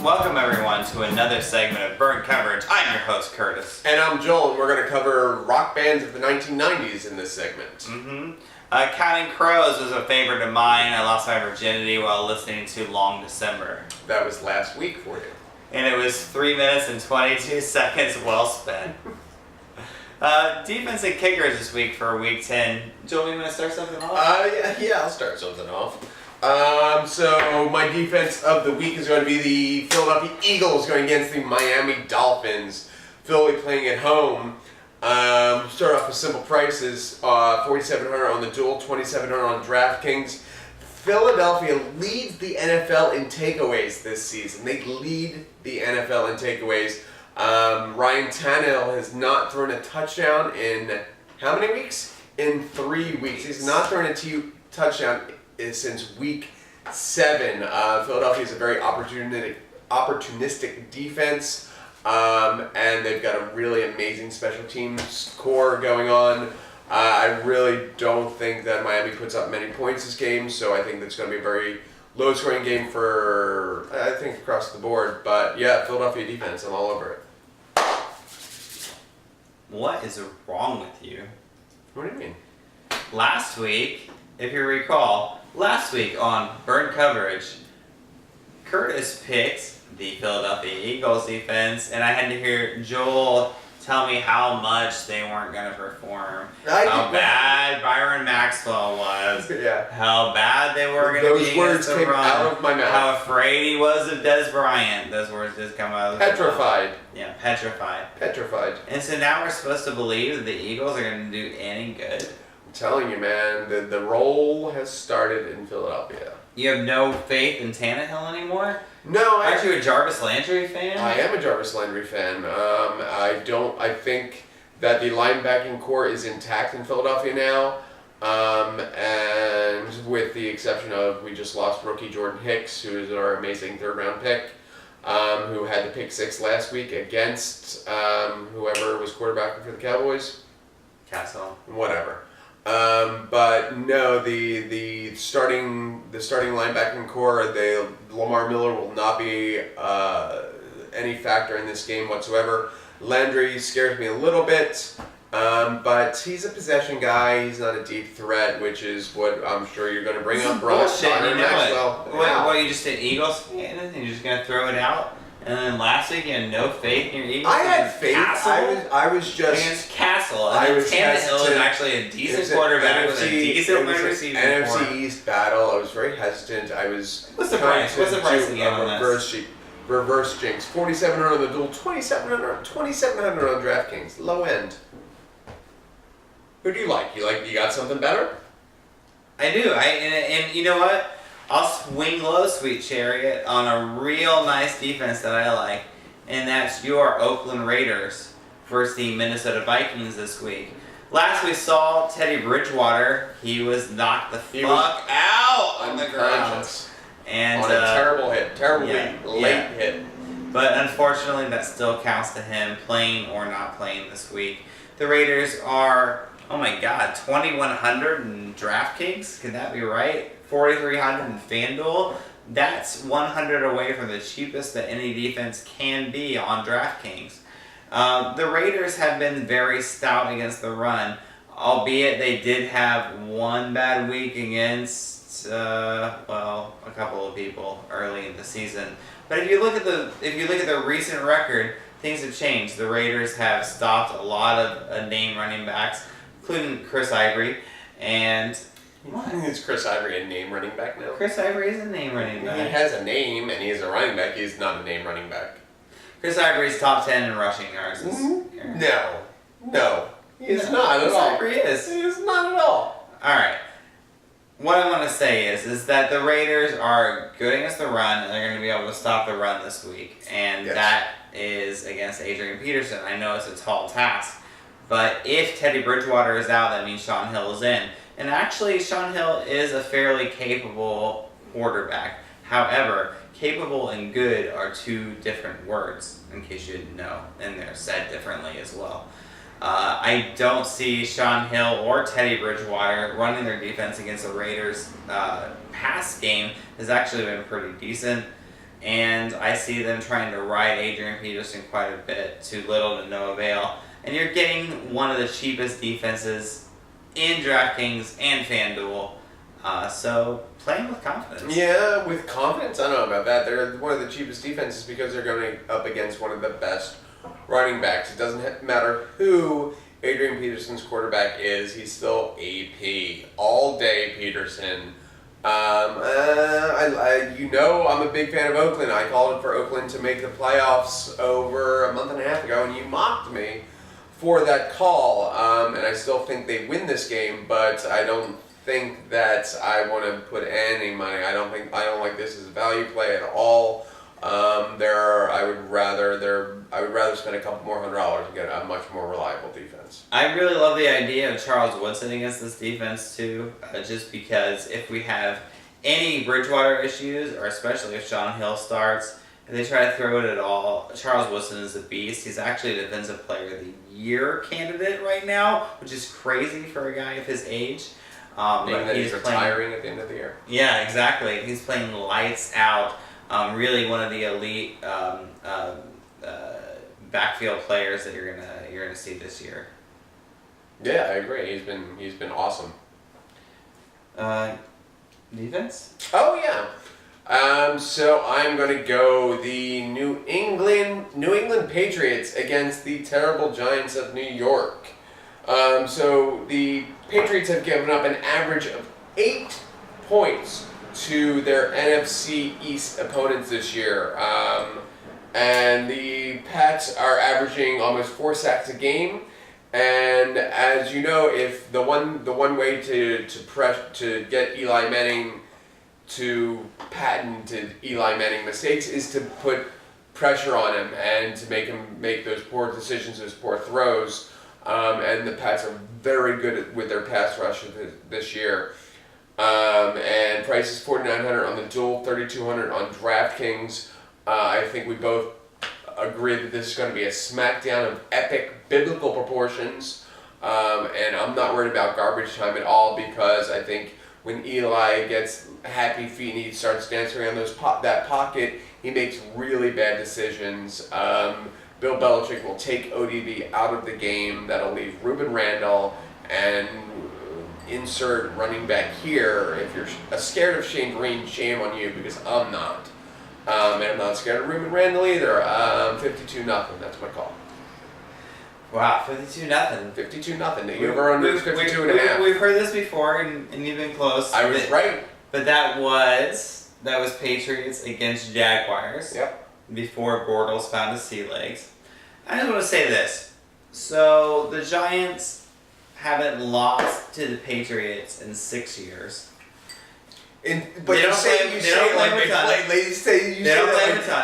Welcome everyone to another segment of Burn Coverage. I'm your host, Curtis. And I'm Joel, and we're going to cover rock bands of the 1990s in this segment. Counting Crows was a favorite of mine. I lost my virginity while listening to Long December. That was last week for you. And it was 3 minutes and 22 seconds well spent. Defense and kickers this week for week 10. Joel, you want to start something off? Yeah, I'll start something off. So my defense of the week is going to be the Philadelphia Eagles going against the Miami Dolphins. Philly playing at home. Start off with simple prices. $4,700 on the duel, $2,700 on DraftKings. Philadelphia leads the NFL in takeaways this season. They lead the NFL in takeaways. Ryan Tannehill has not thrown a touchdown in how many weeks? In 3 weeks. He's not thrown a touchdown since week 7. Philadelphia is a very opportunistic defense, and they've got a really amazing special teams core going on. I really don't think that Miami puts up many points this game, so I think that's going to be a very low-scoring game for, I think, across the board. But yeah, Philadelphia defense, I'm all over it. What is wrong with you? What do you mean? Last week, if you recall, on Burn Coverage, Curtis picked the Philadelphia Eagles defense, and I had to hear Joel tell me how much they weren't going to perform, how bad Byron Maxwell was, how bad they were going to be. Those words came out of my mouth. How afraid he was of Des Bryant. Those words just come out of his Petrified. mouth. Yeah, petrified. Petrified. And so now we're supposed to believe that the Eagles are going to do any good? I'm telling you, man, the roll has started in Philadelphia. You have no faith in Tannehill anymore? No, Aren't you a Jarvis Landry fan? I am a Jarvis Landry fan. I think that the linebacking core is intact in Philadelphia now. And with the exception of, we just lost rookie Jordan Hicks, who is our amazing third-round pick, who had the pick 6 last week against whoever was quarterbacking for the Cowboys. Castle. Whatever. But no, the starting linebacking core, Lamar Miller will not be any factor in this game whatsoever. Landry scares me a little bit, but he's a possession guy. He's not a deep threat, which is what I'm sure you're going to bring up. Bullshit, you know what, you just did Eagles fan, and you're just going to throw it out? And then last week you had no faith in your Eagles. I had faith. I was just against Castle. And then Tannehill is actually a decent quarterback with a decent wide receiver. NFC East battle. I was very hesitant. I was. What's the price? What's the price again on this? Reverse jinx. $4,700 on the duel. $2,700 on DraftKings. Low end. Who do you like? You got something better? I do. And you know what? I'll swing low, sweet chariot, on a real nice defense that I like, and that's your Oakland Raiders versus the Minnesota Vikings this week. Last we saw Teddy Bridgewater, he was knocked the fuck out on the ground. And on a terrible hit, late hit. But unfortunately, that still counts to him, playing or not playing this week. The Raiders are, oh my God, 2,100 in DraftKings? Could that be right? 4,300 in FanDuel. That's 100 away from the cheapest that any defense can be on DraftKings. The Raiders have been very stout against the run, albeit they did have one bad week against a couple of people early in the season. But if you look at the recent record, things have changed. The Raiders have stopped a lot of name running backs, including Chris Ivory, and what? Is Chris Ivory a name running back now? Chris Ivory is a name running back. He has a name, and he is a running back. He's not a name running back. Chris Ivory's top 10 in rushing yards this year. No. He is not at all. Chris Ivory is. He is not at all. Alright. What I want to say is that the Raiders are good against the run, and they're going to be able to stop the run this week. And that is against Adrian Peterson. I know it's a tall task. But if Teddy Bridgewater is out, that means Sean Hill is in. And actually, Sean Hill is a fairly capable quarterback. However, capable and good are two different words, in case you didn't know, and they're said differently as well. I don't see Sean Hill or Teddy Bridgewater running their defense against the Raiders. Pass game has actually been pretty decent. and I see them trying to ride Adrian Peterson quite a bit to little to no avail. And you're getting one of the cheapest defenses in DraftKings and FanDuel. So playing with confidence. Yeah, with confidence, I don't know about that. They're one of the cheapest defenses because they're going up against one of the best running backs. It doesn't matter who Adrian Peterson's quarterback is. He's still AP all day. Peterson. I'm a big fan of Oakland. I called for Oakland to make the playoffs over a month and a half ago, and you mocked me for that call. And I still think they win this game, but I don't think that I want to put any money. I don't like this as a value play at all. I would rather spend a couple more $100 and get a much more reliable defense. I really love the idea of Charles Woodson against this defense too, just because if we have any Bridgewater issues, or especially if Sean Hill starts, if they try to throw it at all, Charles Woodson is a beast. He's actually a Defensive Player of the Year candidate right now, which is crazy for a guy of his age. Being that he's retiring at the end of the year. Yeah, exactly. He's playing lights out. Really one of the elite backfield players that you're gonna see this year. Yeah, I agree. He's been awesome. Defense? Oh yeah. So I'm gonna go the New England Patriots against the terrible Giants of New York. So the Patriots have given up an average of 8 points to their NFC East opponents this year. And the Pats are averaging almost 4 sacks a game. And as you know, if the one way to get Eli Manning to patented Eli Manning mistakes is to put pressure on him and to make him make those poor decisions, those poor throws. And the Pats are very good with their pass rush this year. And price is $4,900 on the dual, $3,200 on DraftKings. I think we both agree that this is going to be a smackdown of epic biblical proportions. And I'm not worried about garbage time at all because I think when Eli gets happy feet and he starts dancing around that pocket, he makes really bad decisions. Bill Belichick will take ODB out of the game. That'll leave Ruben Randall and insert running back here. If you're scared of Shane Green, shame on you because I'm not. And I'm not scared of Ruben Randall either. 52-0. That's my call. Wow, 52-0. 52-0. The over-under is 52.5. We've heard this before, and you've been close. I was right. But that was Patriots against Jaguars. Yep. Before Bortles found his sea legs. I just want to say this. So the Giants haven't lost to the Patriots in 6 years. But you say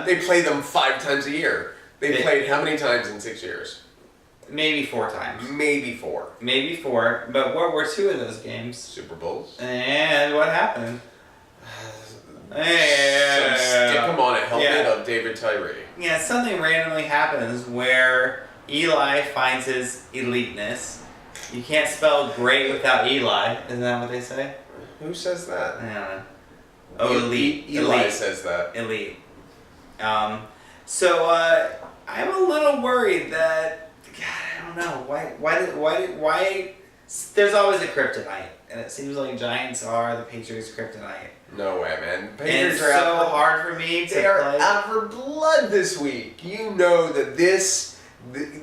they play them 5 times a year. They played how many times in 6 years? Maybe 4 times. Maybe 4. Maybe 4. But what were 2 of those games? Super Bowls. And what happened? Some stick 'em on a helmet of David Tyree. Yeah, something randomly happens where Eli finds his eliteness. You can't spell great without Eli. Isn't that what they say? Who says that? I don't know. Oh, elite. Eli says that. Elite. So I'm a little worried that, God, I don't know. Why? There's always a kryptonite. And it seems like Giants are the Patriots' kryptonite. No way, man. Patriots are so hard for me to play. They are out for blood this week. You know that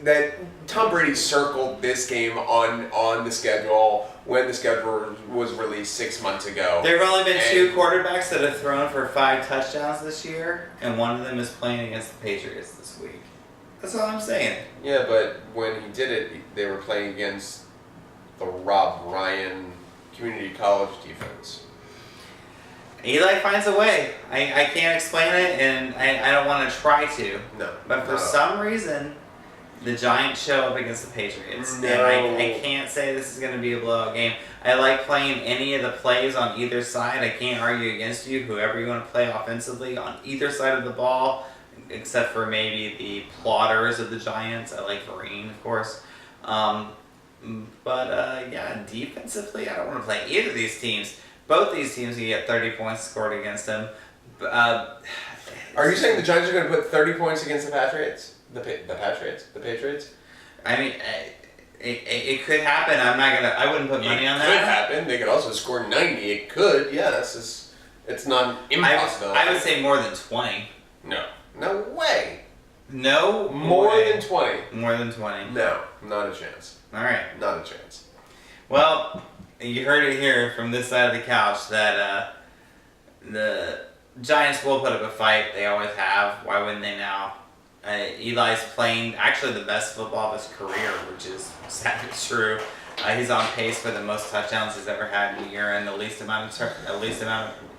that Tom Brady circled this game on the schedule when the schedule was released 6 months ago. There have only been 2 quarterbacks that have thrown for 5 touchdowns this year, and one of them is playing against the Patriots this week. That's all I'm saying. Yeah, but when he did it, they were playing against the Rob Ryan Community College defense. Eli finds a way. I can't explain it, and I don't want to try to. No. But for some reason, the Giants show up against the Patriots. No. And I can't say this is going to be a blowout game. I like playing any of the plays on either side. I can't argue against you. Whoever you want to play offensively on either side of the ball, except for maybe the plotters of the Giants. I like Vereen, of course. Yeah, defensively, I don't want to play either of these teams. Both these teams can get 30 points scored against them. Are you saying the Giants are going to put 30 points against the Patriots? The Patriots? I mean, it could happen. I wouldn't put money on that. It could happen. They could also score 90. It could, yes. It's not impossible. I would say more than 20. No way. No? More way. than 20. More than 20. No, not a chance. All right. Not a chance. Well, you heard it here from this side of the couch that the Giants will put up a fight. They always have. Why wouldn't they now? Eli's playing actually the best football of his career, which is sadly true. He's on pace for the most touchdowns he's ever had in a year and the least amount of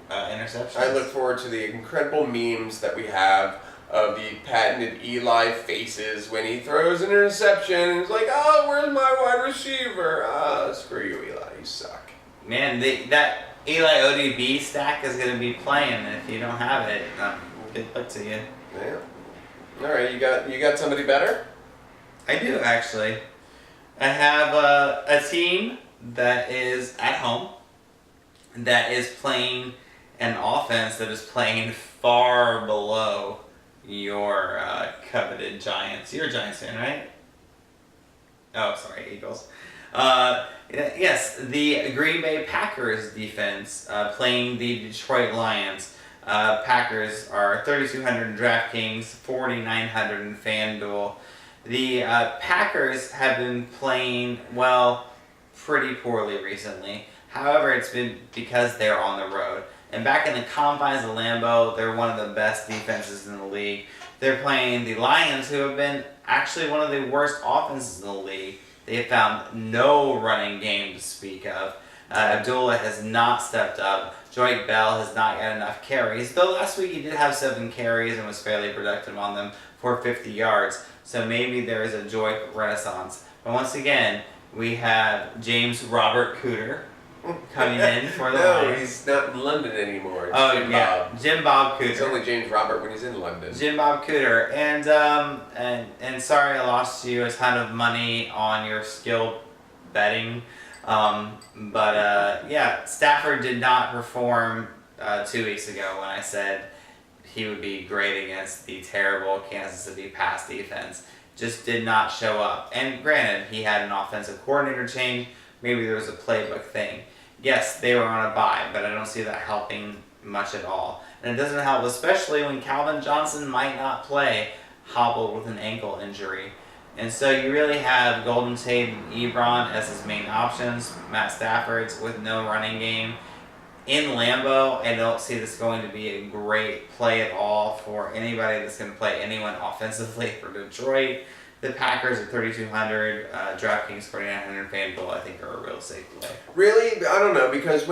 interceptions. I look forward to the incredible memes that we have of the patented Eli faces when he throws an interception. It's like, oh, where's my wide receiver? Screw you, Eli. You suck. Man, that Eli ODB stack is going to be playing, and if you don't have it, good luck to you. Yeah. All right, you got somebody better? I do, actually. I have a team that is at home that is playing an offense that is playing far below your coveted Giants. You're a Giants fan, right? Oh, sorry, Eagles. Yes, the Green Bay Packers defense playing the Detroit Lions. Packers are 3,200 in DraftKings, 4,900 in FanDuel. The Packers have been playing, well, pretty poorly recently. However, it's been because they're on the road. And back in the confines of Lambeau, they're one of the best defenses in the league. They're playing the Lions, who have been actually one of the worst offenses in the league. They have found no running game to speak of. Abdullah has not stepped up. Joyke Bell has not got enough carries, though last week he did have 7 carries and was fairly productive on them for 50 yards. So maybe there is a Joyke renaissance. But once again, we have James Robert Cooter coming in for the Lions. No, he's not in London anymore. It's Bob. Jim Bob Cooter. It's only James Robert when he's in London. Jim Bob Cooter. And sorry I lost you a ton of money on your skill betting. Stafford did not perform 2 weeks ago when I said he would be great against the terrible Kansas City pass defense. Just did not show up. And granted, he had an offensive coordinator change. Maybe there was a playbook thing. Yes, they were on a bye, but I don't see that helping much at all. And it doesn't help, especially when Calvin Johnson might not play, hobbled with an ankle injury. And so you really have Golden Tate and Ebron as his main options. Matt Stafford's with no running game. In Lambeau, I don't see this going to be a great play at all for anybody that's going to play anyone offensively for Detroit. The Packers at 3,200, DraftKings 4,900, FanDuel I think are a real safe play. Really? I don't know, because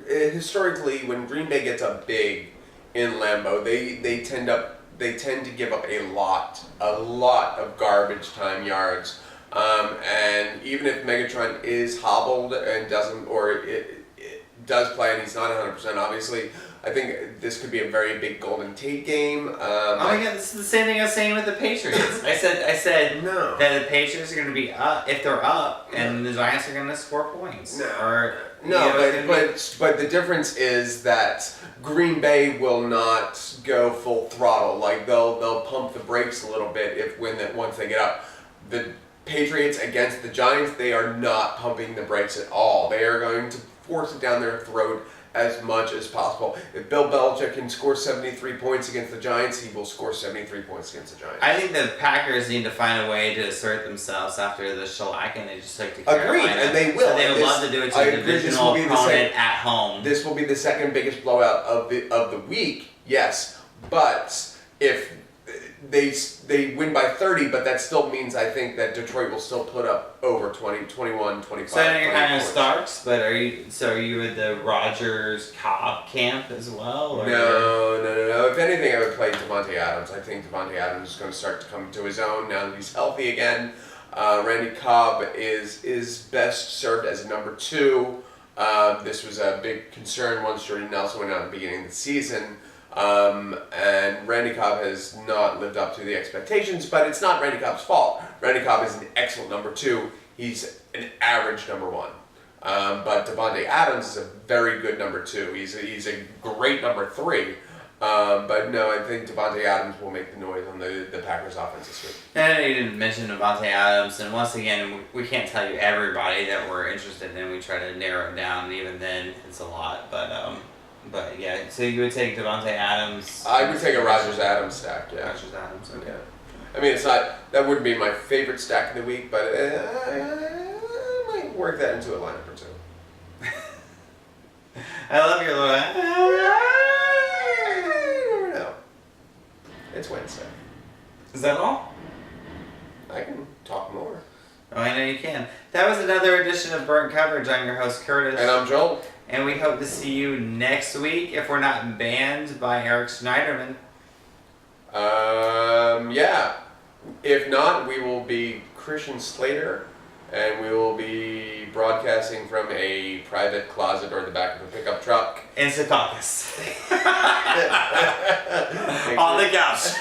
historically when Green Bay gets up big in Lambeau, they tend to give up a lot of garbage time yards. And even if Megatron is hobbled and it does play and he's not 100%, obviously, I think this could be a very big Golden Tate game. This is the same thing I was saying with the Patriots. I said no. That the Patriots are going to be up if they're up, and the Giants are going to score points. But the difference is that Green Bay will not go full throttle. Like they'll pump the brakes a little bit once they get up. The Patriots against the Giants, they are not pumping the brakes at all. They are going to force it down their throat as much as possible. If Bill Belichick can score 73 points against the Giants, he will score 73 points against the Giants. I think the Packers need to find a way to assert themselves after the shellacking they just took to Carolina. Agreed, and they will. So they would love to do it to a divisional opponent at home. This will be the second biggest blowout of the week, yes. But if they win by 30, but that still means I think that Detroit will still put up over 20, 21, 25. So you're kind of Starks, but are you with the Rodgers Cobb camp as well? Or? No. If anything, I would play Devontae Adams. I think Devontae Adams is going to start to come to his own now that he's healthy again. Randy Cobb is best served as a number 2. This was a big concern once Jordy Nelson went out at the beginning of the season. And Randy Cobb has not lived up to the expectations, but it's not Randy Cobb's fault. Randy Cobb is an excellent number 2. He's an average number 1. But Devontae Adams is a very good number 2. He's a great number 3. But no, I think Devontae Adams will make the noise on the Packers offense this week. And you didn't mention Devontae Adams, and once again, we can't tell you everybody that we're interested in. We try to narrow it down, and even then, it's a lot. But yeah, so you would take Devontae Adams. I would take a Rodgers-Adams stack, yeah. Rodgers-Adams, okay. Yeah. I mean, that wouldn't be my favorite stack of the week, but I might work that into a lineup or two. I love your little. You never know. It's Wednesday. Is that all? I can talk more. Oh, I know you can. That was another edition of Burnt Coverage. I'm your host, Curtis. And I'm Joel. And we hope to see you next week if we're not banned by Eric Schneiderman. Yeah. If not, we will be Christian Slater, and we will be broadcasting from a private closet or the back of a pickup truck. In Secaucus. On the couch.